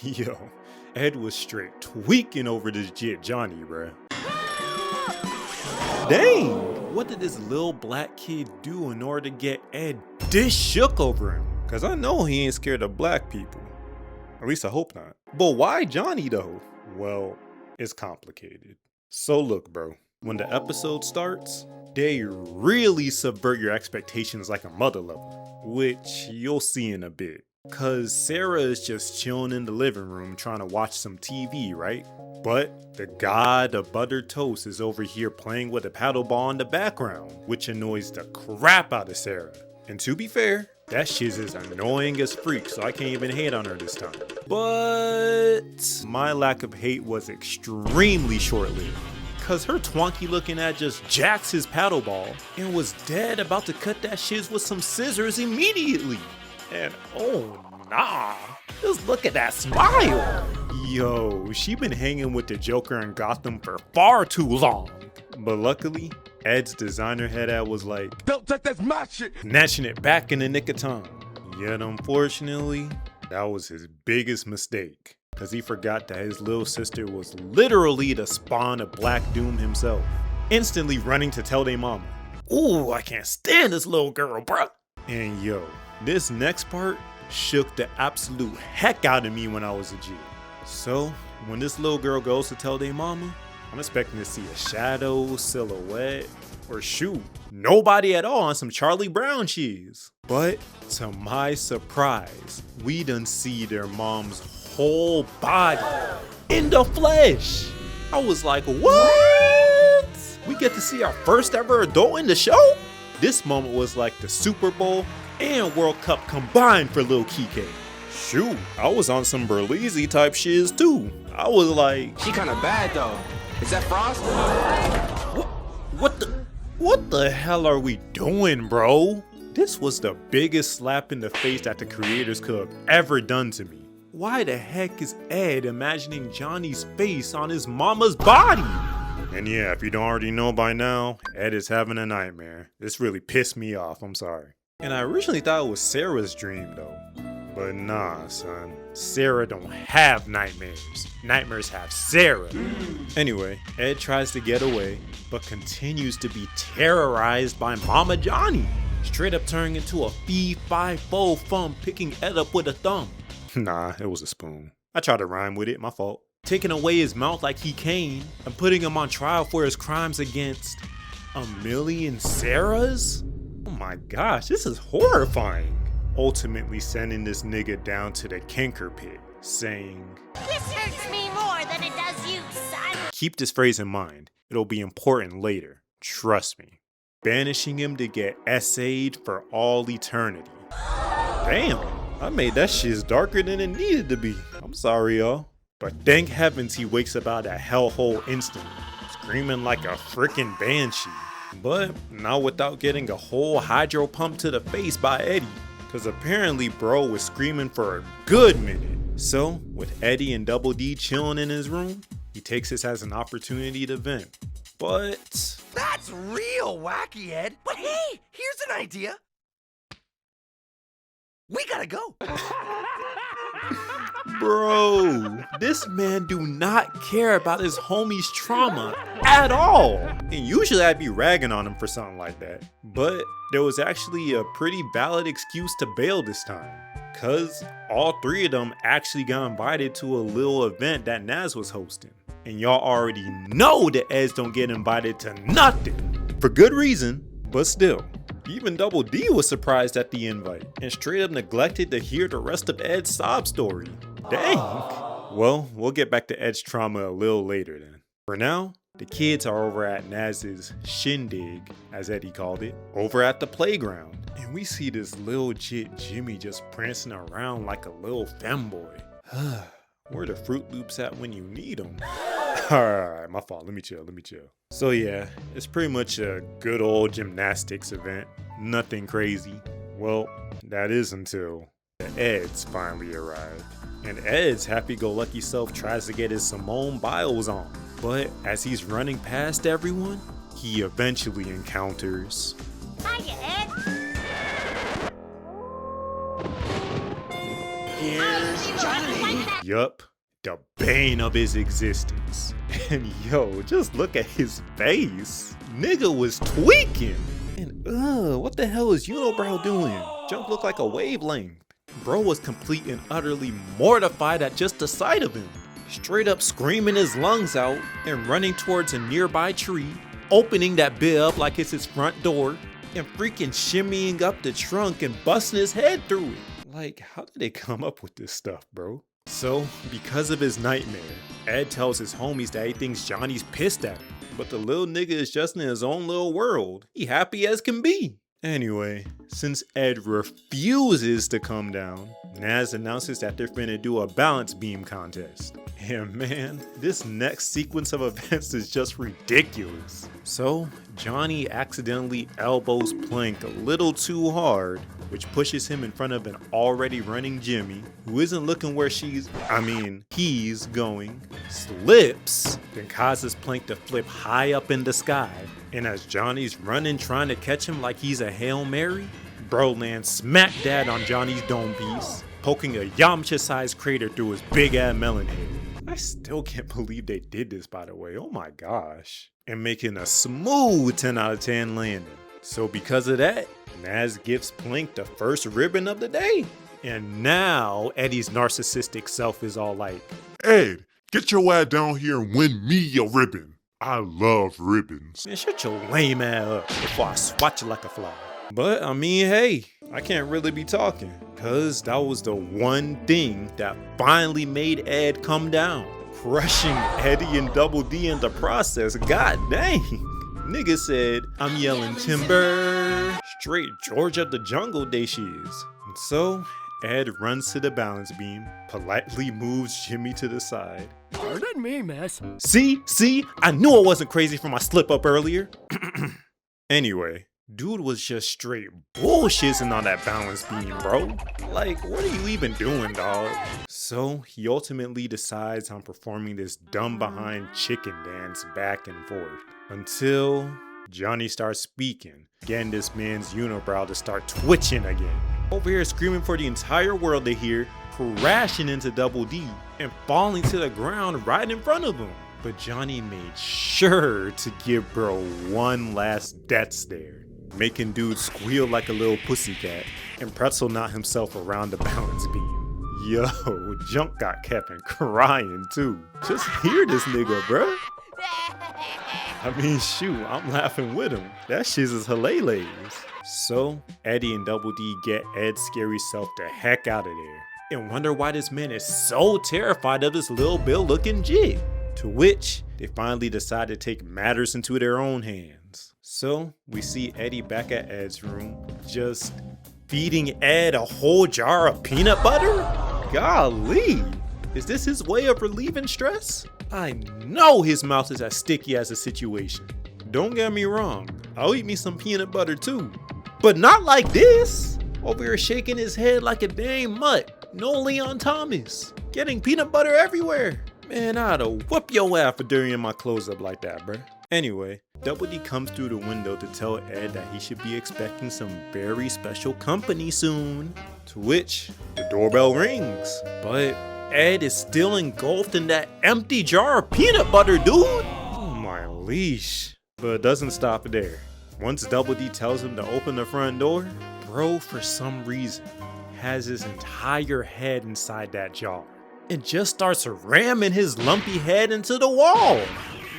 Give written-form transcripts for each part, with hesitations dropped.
Yo, Ed was straight tweaking over this jit Jonny, bruh. Dang! What did this little black kid do in order to get Ed this shook over him? Cause I know he ain't scared of black people. At least I hope not. But why Jonny though? Well, it's complicated. So look, bro, when the episode starts, they really subvert your expectations like a mother lover, which you'll see in a bit. Cause Sarah is just chilling in the living room trying to watch some TV, right? But the god of buttered toast is over here playing with a paddle ball in the background, which annoys the crap out of Sarah. And to be fair, that shiz is annoying as freak, so I can't even hate on her this time. But my lack of hate was extremely short-lived. Cause her twonky looking at just jacks his paddle ball and was dead about to cut that shiz with some scissors immediately. And oh nah, just look at that smile. Yo, she been hanging with the Joker in Gotham for far too long. But luckily, Ed's designer head ad was like, "Don't touch, that's my shit," snatching it back in the nick of time. Yet unfortunately, that was his biggest mistake. Cause he forgot that his little sister was literally the spawn of Black Doom himself. Instantly running to tell their mama, "Ooh, I can't stand this little girl, bruh." And yo, this next part shook the absolute heck out of me when I was a kid. So, when this little girl goes to tell their mama, I'm expecting to see a shadow, silhouette, or shoot, nobody at all on some Charlie Brown cheese. But to my surprise, we done see their mom's whole body in the flesh. I was like, what? We get to see our first ever adult in the show? This moment was like the Super Bowl and World Cup combined for Lil Kike. Shoot, I was on some Berleezy type shiz too. I was like, she kinda bad though. Is that Frost? What the hell are we doing, bro? This was the biggest slap in the face that the creators could have ever done to me. Why the heck is Ed imagining Johnny's face on his mama's body? And yeah, if you don't already know by now, Ed is having a nightmare. This really pissed me off, I'm sorry. And I originally thought it was Sarah's dream though. But nah, son. Sarah don't have nightmares. Nightmares have Sarah. Anyway, Ed tries to get away, but continues to be terrorized by Mama Jonny. Straight up turning into a fee-fi-fo fum picking Ed up with a thumb. Nah, it was a spoon. I tried to rhyme with it, my fault. Taking away his mouth like he Cain and putting him on trial for his crimes against a million Sarahs? Oh my gosh, this is horrifying. Ultimately sending this nigga down to the Kinker pit, saying, "This hurts me more than it does you, son." Keep this phrase in mind. It'll be important later. Trust me. Banishing him to get essayed for all eternity. Damn, I made that shit darker than it needed to be. I'm sorry, y'all. But thank heavens he wakes up out of that hellhole instantly, screaming like a freaking banshee. But not without getting a whole hydro pump to the face by Eddy. Cause apparently bro was screaming for a good minute. So with Eddy and Double D chilling in his room, he takes this as an opportunity to vent. But that's real wacky, Ed. But hey, here's an idea. We gotta go. Bro, this man do not care about his homie's trauma at all. And usually I'd be ragging on him for something like that. But there was actually a pretty valid excuse to bail this time. Cause all three of them actually got invited to a little event that Naz was hosting. And y'all already know that Eds don't get invited to nothing. For good reason, but still. Even Double D was surprised at the invite and straight up neglected to hear the rest of Ed's sob story. Dang. Well, we'll get back to Ed's trauma a little later then. For now, the kids are over at Naz's shindig, as Eddy called it, over at the playground. And we see this little jit Jimmy just prancing around like a little femboy. Where the Fruit Loops at when you need them? Alright, my fault. Let me chill. So yeah, it's pretty much a good old gymnastics event. Nothing crazy. Well, that is until the Eds finally arrive. And Ed's happy-go-lucky self tries to get his Simone Biles on. But as he's running past everyone, he eventually encounters... Hiya, Ed. Here's Johnny. Yup, the bane of his existence. And yo, just look at his face. Nigga was tweaking. And what the hell is Unibrow doing? Junk looked like a wavelength. Bro was complete and utterly mortified at just the sight of him. Straight up screaming his lungs out and running towards a nearby tree, opening that bit up like it's his front door, and freaking shimmying up the trunk and busting his head through it. Like, how did they come up with this stuff, bro? So, because of his nightmare, Ed tells his homies that he thinks Johnny's pissed at him. But the little nigga is just in his own little world. He happy as can be. Anyway, since Ed refuses to come down, Naz announces that they're finna do a balance beam contest. And man, this next sequence of events is just ridiculous. So, Jonny accidentally elbows Plank a little too hard, which pushes him in front of an already running Jimmy, who isn't looking where he's going, slips, then causes Plank to flip high up in the sky. And as Johnny's running trying to catch him like he's a Hail Mary, bro lands smack dab on Johnny's dome piece, poking a Yamcha-sized crater through his big ass melon head. I still can't believe they did this, by the way, oh my gosh. And making a smooth 10 out of 10 landing. So because of that, Naz gives Plank the first ribbon of the day. And now Eddy's narcissistic self is all like, Ed, get your ass down here and win me a ribbon. I love ribbons. man, shut your lame ass up before I swat you like a fly. But I mean, hey, I can't really be talking, cause that was the one thing that finally made Ed come down. Crushing Eddy and Double D in the process, god dang. Nigga said, I'm yelling timber. Straight Georgia the Jungle day she is. And so, Ed runs to the balance beam, politely moves Jimmy to the side. Pardon me, miss. See, I knew I wasn't crazy for my slip up earlier. Anyway, dude was just straight bullshitting on that balance beam, bro. Like, what are you even doing, dog? So, he ultimately decides on performing this dumb behind chicken dance back and forth. Until Jonny starts speaking, getting this man's unibrow to start twitching again. Over here screaming for the entire world to hear, crashing into Double D and falling to the ground right in front of him. But Jonny made sure to give bro one last death stare, making dude squeal like a little pussycat and pretzel knot himself around the balance beam. Yo, Junk got Kevin crying too. Just hear this nigga, bro. I mean, shoot, I'm laughing with him. That shit is hilarious. So, Eddy and Double D get Ed's scary self the heck out of there and wonder why this man is so terrified of this little Bill looking jig. To which, they finally decide to take matters into their own hands. So, we see Eddy back at Ed's room, just feeding Ed a whole jar of peanut butter? Golly, is this his way of relieving stress? I know his mouth is as sticky as the situation. Don't get me wrong, I'll eat me some peanut butter too. But not like this! Over here shaking his head like a dang mutt. No Leon Thomas. Getting peanut butter everywhere. Man, I'd have whoop your ass for dirtying my clothes up like that, bruh. Anyway, Double D comes through the window to tell Ed that he should be expecting some very special company soon. To which, the doorbell rings. But Ed is still engulfed in that empty jar of peanut butter, dude. Oh my leash. But it doesn't stop there. Once Double D tells him to open the front door, bro, for some reason, has his entire head inside that jar and just starts ramming his lumpy head into the wall.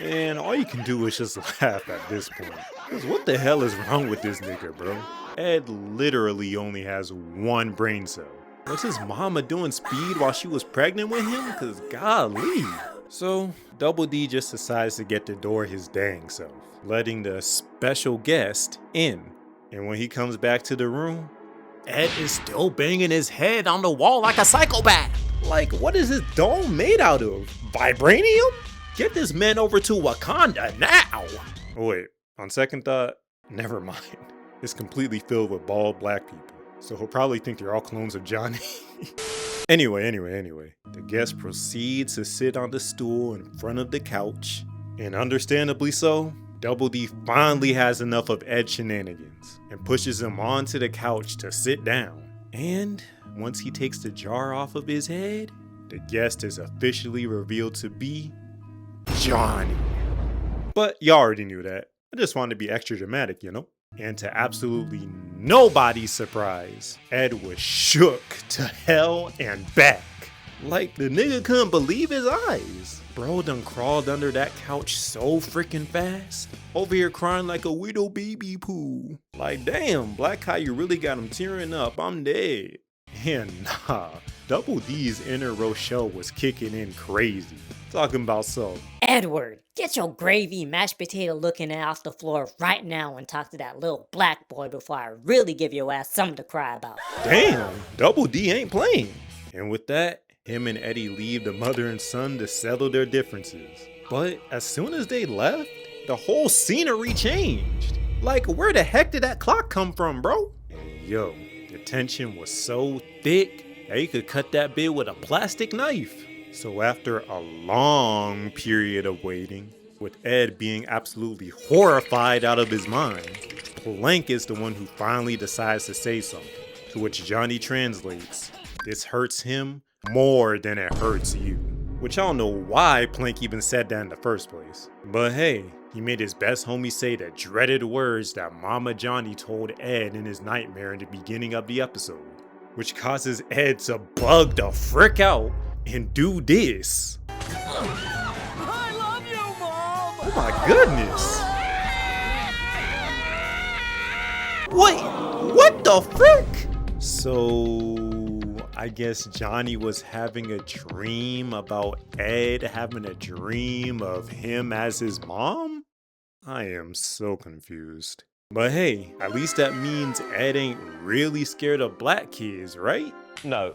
Man, all you can do is just laugh at this point. Cause what the hell is wrong with this nigga, bro? Ed literally only has one brain cell. Was his mama doing speed while she was pregnant with him? Cause golly. So, Double D just decides to get the door his dang self, letting the special guest in. And when he comes back to the room, Ed is still banging his head on the wall like a psychopath. Like, what is his dome made out of? Vibranium? Get this man over to Wakanda now! Oh wait, on second thought, never mind. It's completely filled with bald black people, so he'll probably think they're all clones of Jonny. Anyway, the guest proceeds to sit on the stool in front of the couch, and understandably so, Double D finally has enough of Ed shenanigans and pushes him onto the couch to sit down. And once he takes the jar off of his head, the guest is officially revealed to be Jonny. But y'all already knew that. I just wanted to be extra dramatic, you know? And to absolutely nobody's surprise, Ed was shook to hell and back. Like the nigga couldn't believe his eyes. Bro done crawled under that couch so freaking fast. Over here crying like a widow baby poo. Like damn, Black Kai, you really got him tearing up. I'm dead. And nah, Double D's inner Rochelle was kicking in crazy. Talking about so. Edward, get your gravy mashed potato looking off the floor right now and talk to that little black boy before I really give your ass something to cry about. Damn, Double D ain't playing. And with that, him and Eddy leave the mother and son to settle their differences. But as soon as they left, the whole scenery changed. Like, where the heck did that clock come from, bro? And yo, the tension was so thick that you could cut that bit with a plastic knife. So after a long period of waiting, with Ed being absolutely horrified out of his mind, Plank is the one who finally decides to say something, to which Jonny translates, "This hurts him more than it hurts you." Which I don't know why Plank even said that in the first place. But hey, he made his best homie say the dreaded words that Mama Jonny told Ed in his nightmare in the beginning of the episode, which causes Ed to bug the frick out and do this. I love you, Mom! Oh my goodness. Wait, what the frick? So I guess Jonny was having a dream about Ed having a dream of him as his mom? I am so confused. But hey, at least that means Ed ain't really scared of black kids, right? No.